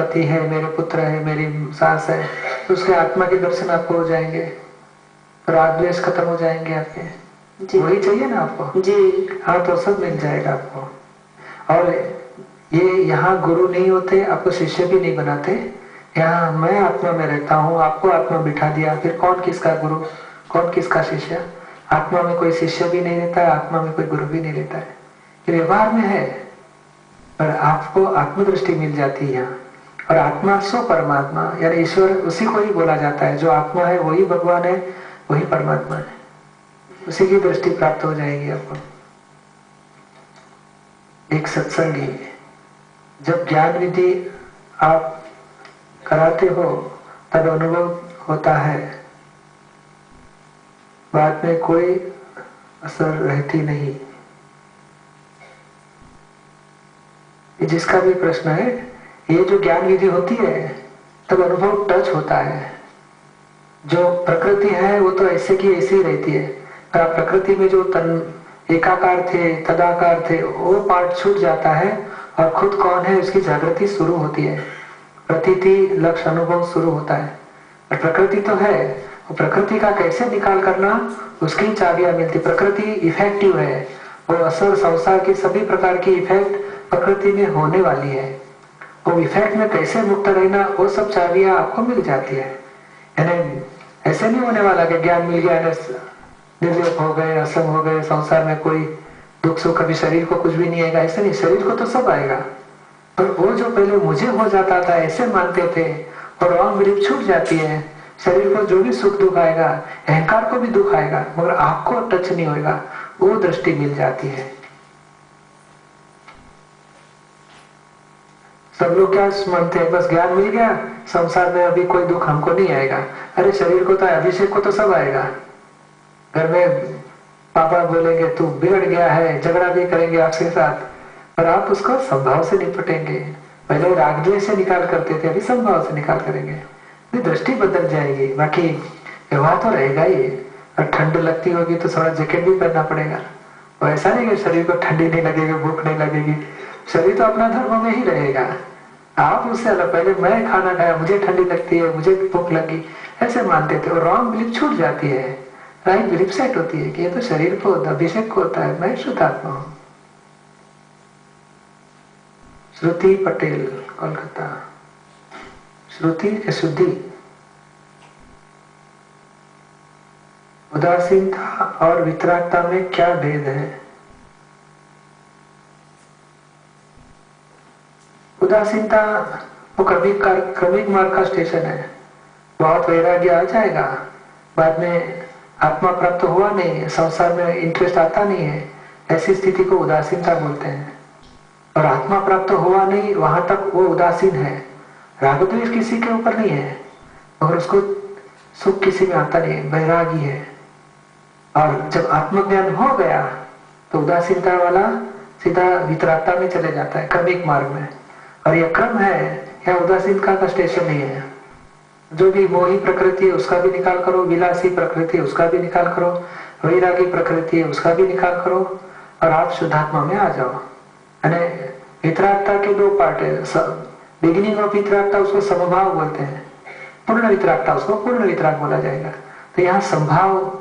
पति है, मेरे पुत्र है, मेरी सास है, तो उसके आत्मा के दर्शन आपको हो जाएंगे, राग द्वेष खत्म हो जाएंगे आपके। वही चाहिए ना आपको जी। हाँ, तो सब मिल जाएगा आपको। और ये यहाँ गुरु नहीं होते, आपको शिष्य भी नहीं बनाते। यहाँ मैं आत्मा में रहता हूँ, आपको आत्मा बिठा दिया, फिर कौन किसका गुरु, कौन किसका शिष्य? आत्मा में कोई शिष्य भी नहीं रहता है, आत्मा में कोई गुरु भी नहीं रहता है। ये व्यवहार में है, पर आपको आत्मदृष्टि मिल जाती है यहाँ। और आत्मा सो परमात्मा, यानी ईश्वर उसी को ही बोला जाता है। जो आत्मा है वही भगवान है, वही परमात्मा है, उसी की दृष्टि प्राप्त हो जाएगी आपको। एक सत्संगी जब ज्ञान विधि आप कराते हो तब अनुभव होता है, बाद में कोई असर रहती नहीं। ये जिसका भी प्रश्न है, ये जो ज्ञान विधि होती है तब अनुभव टच होता है। जो प्रकृति है वो तो ऐसे की ऐसी रहती है, पर प्रकृति में जो तन एकाकार थे, तदाकार थे, वो पार्ट छूट जाता है और खुद कौन है उसकी जागृति शुरू होती है, प्रतीति लक्ष्य अनुभव शुरू होता है। और प्रकृति तो है, वो प्रकृति का कैसे निकाल करना, उसकी चाबियां मिलती। प्रकृति इफेक्टिव है, वो असर संसार की सभी प्रकार की इफेक्ट प्रकृति में होने वाली है। वो इफेक्ट में कैसे मुक्त रहना, वो सब चाबियां आपको मिल जाती है। यानी ऐसे नहीं होने वाला कि ज्ञान मिल गया, निर्लेप हो गए, असंग हो गए, संसार में कोई दुख सुख, कभी शरीर को कुछ भी नहीं आएगा, ऐसे नहीं। शरीर को तो सब आएगा, पर वो जो पहले मुझे हो जाता था ऐसे मानते थे, और रॉन्ग बिलीफ छूट जाती है। शरीर को जो भी सुख दुख आएगा, अहंकार को भी दुख आएगा, मगर आपको टच नहीं होगा, वो दृष्टि मिल जाती है। सब लोग क्या मानते हैं, बस ज्ञान मिल गया, संसार में अभी कोई दुख हमको नहीं आएगा। अरे शरीर को तो, अभिषेक को तो सब आएगा। घर में पापा बोलेंगे तू बिगड़ गया है, झगड़ा भी करेंगे आपके साथ, पर आप उसको संभाव से निपटेंगे। पहले राग द्वेष से निकाल करते थे, अभी संभाव से निकाल करेंगे, दृष्टि बदल जाएगी। बाकी व्यवहार तो रहेगा ही। और ठंड लगती होगी तो थोड़ा जैकेट भी पहनना पड़ेगा। और ऐसा नहीं कि शरीर को ठंडी नहीं लगेगी, भूख नहीं लगेगी, शरीर तो अपना धर्म में ही रहेगा। आप उससे अलग, पहले मैं खाना खाया, मुझे ठंडी लगती है, मुझे भूख लगी, ऐसे मानते थे, और रॉन्ग बिलीफ छूट जाती है, राइट बिलीफ सेट होती है कि ये तो शरीर को होता है, अभिषेक को होता है, मैं शुद्ध आत्मा हूं। श्रुति पटेल, कोलकाता। श्रुति की शुद्धि, उदासीनता और वितरागता में क्या भेद है? उदासीनता वो क्रमिक मार्ग का स्टेशन है। बहुत वैराग्य आ जाएगा, बाद में आत्मा प्राप्त हुआ नहीं, संसार में इंटरेस्ट आता नहीं है, ऐसी स्थिति को उदासीनता बोलते हैं। और आत्मा प्राप्त हुआ नहीं, वहां तक वो उदासीन है। राग द्वेष किसी के ऊपर नहीं है, और उसको सुख किसी में आता नहीं है, वैरागी है। और जब आत्मज्ञान हो गया तो उदासीनता वाला सीधा वितरागता में चले जाता है, क्रमिक मार्ग में। और यह क्रम है, यह उदासीनता का स्टेशन नहीं है। जो भी मोही प्रकृति है उसका भी निकाल करो, विलासी प्रकृति है उसका भी निकाल करो, वैरागी प्रकृति है उसका भी निकाल करो, और आप शुद्धात्मा में आ जाओ। यानी वितरागता के दो पार्ट है। बिगिनिंग ऑफ वितरागता उसको समभाव बोलते हैं, पूर्ण वितरागता उसको पूर्ण वितराग बोला जाएगा। तो यहाँ संभाव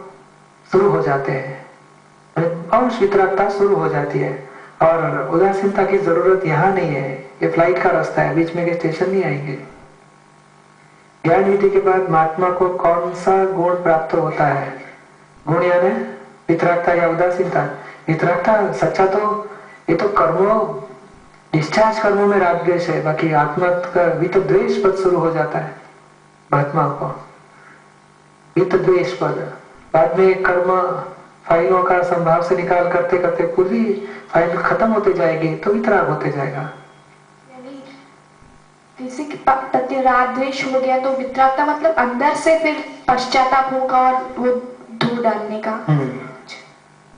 शुरू हो जाते हैं, अंश वितरागता शुरू हो जाती है। और उदासीनता की जरूरत यहाँ नहीं है, ये फ्लाइट का रास्ता है, बीच में के स्टेशन नहीं आएंगे। ज्ञान विधि के बाद महात्मा को कौन सा गुण प्राप्त होता है? गुण यानी वितरागता या उदासीनता? वितरागता सच्चा तो ये तो कर्मों, डिस्चार्ज कर्मों में राग द्वेष है, बाकी आत्मा का वित द्वेष पद शुरू हो जाता है महात्मा को, वित द्वेष पद। बाद में कर्म फाइलों का संभाव से निकाल करते करते पूरी फाइल खत्म होते जाएगी तो वितराग होते जाएगा। किसी के प्रति राग द्वेष हो गया तो वितरागता मतलब अंदर से फिर पश्चाताप होगा और वो धो डालने का।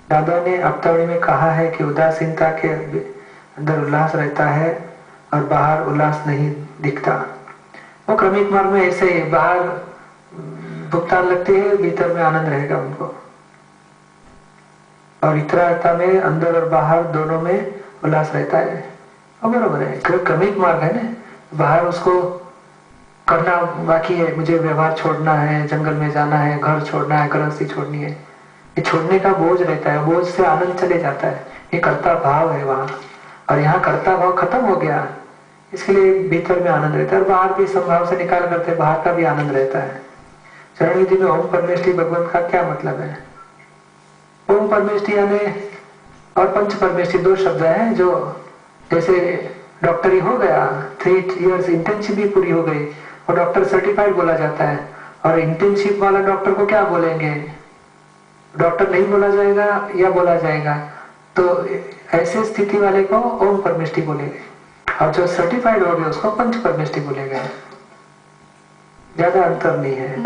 दादा ने अवतरणी में कहा है कि उदासीनता के अंदर उल्लास रहता है और बाहर उल्लास नहीं दिखता। वो क्रमिक मार्ग में ऐसे ही, बाहर भुगतान लगती है, भीतर में आनंद रहेगा उनको। और वितरागता में अंदर और बाहर दोनों में उल्लास रहता है। और बरोबर है, क्रमिक मार्ग है ना, बाहर उसको करना बाकी है, मुझे व्यवहार छोड़ना है, जंगल में जाना है, घर छोड़ना है, गृहस्थी छोड़नी है, ये छोड़ने का बोझ रहता है, बोझ से आनंद चले जाता है, ये कर्ता भाव है वहां। और यहाँ कर्ता भाव खत्म हो गया, इसके लिए भीतर में आनंद रहता है, और बाहर भी संभाव से निकाल करते बाहर का भी आनंद रहता है। चरण विधि में ओम परमेष्टि भगवंत का क्या मतलब है? ओम परमेष्टि यानी और पंच परमेष्टि दो शब्द हैं, जो जैसे डॉक्टरी हो गया, 3 इयर्स इंटर्नशिप भी पूरी हो गई और डॉक्टर सर्टिफाइड बोला जाता है, और इंटर्नशिप वाला डॉक्टर को क्या बोलेंगे? डॉक्टर नहीं बोला जाएगा या बोला जाएगा? तो ऐसे स्थिति वाले को ओम परमेष्टि बोलेंगे, और जो सर्टिफाइड हो गए उसको पंच परमेष्टि बोलेंगे। ज्यादा अंतर नहीं है।